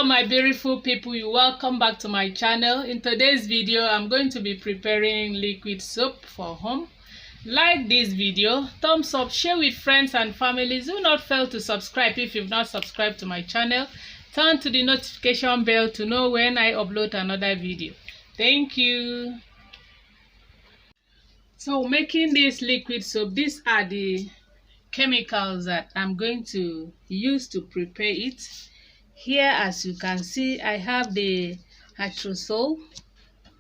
my beautiful people, you welcome back to my channel. In today's video I'm going to be preparing liquid soap for home. Like this video, thumbs up, share with friends and families. Do not fail to subscribe if you've not subscribed to my channel. Turn to the notification bell to know when I upload another video. Thank you. So making this liquid soap, these are the chemicals that I'm going to use to prepare it. Here, as you can see, I have the Atrosol.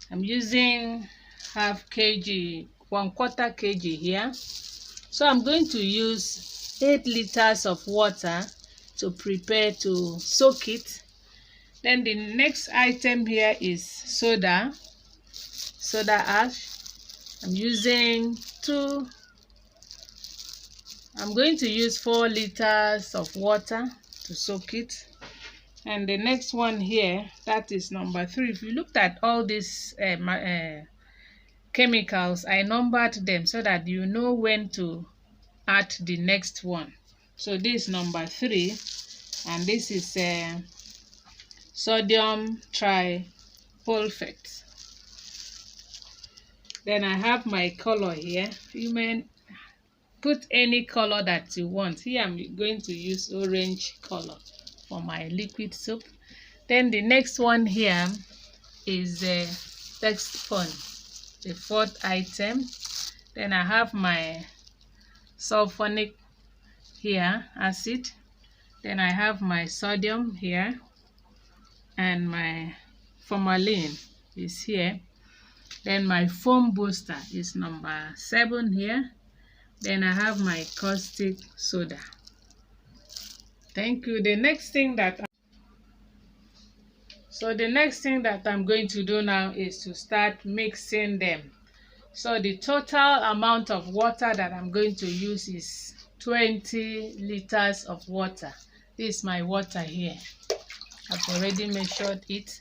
I'm using half kg, 1/4 kg here. So I'm going to use 8 liters of water to prepare to soak it. Then the next item here is soda ash. I'm using I'm going to use 4 liters of water to soak it. And the next one here, that is number 3. If you looked at all these chemicals, I numbered them so that you know when to add the next one. So this is number 3, and this is sodium trisulfate. Then I have my color here. You may put any color that you want. Here I'm going to use orange color for my liquid soap. Then the next one here is Textfun, the 4th item. Then I have my sulfonic here acid. Then I have my sodium here, and my formalin is here. Then my foam booster is number 7 here. Then I have my caustic soda. Thank you. The next thing that I'm going to do now is to start mixing them. So the total amount of water that I'm going to use is 20 liters of water. This is my water here. I've already measured it.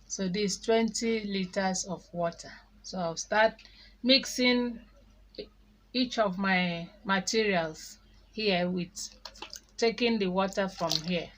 So this is 20 liters of water. So I'll start mixing each of my materials here with taking the water from here.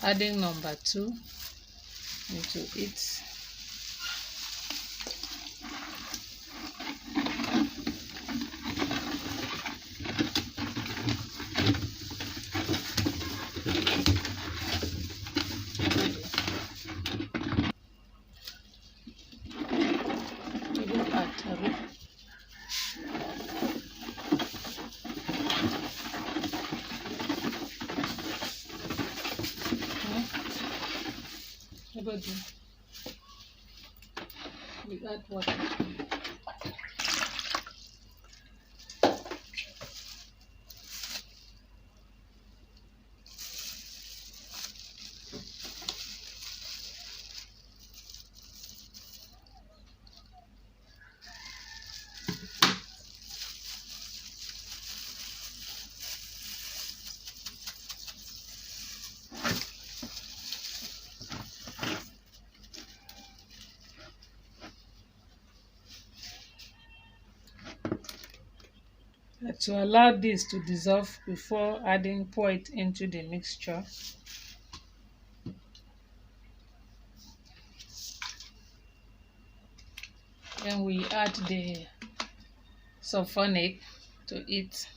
Adding number 2 into it. We add water. To allow this to dissolve before pour it into the mixture. Then we add the sulfonic to it.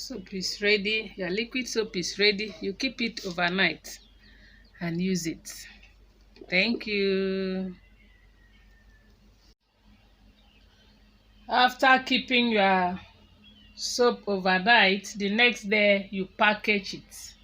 Soap is ready. Your liquid soap is ready. You keep it overnight and use it. Thank you. After keeping your soap overnight, the next day you package it.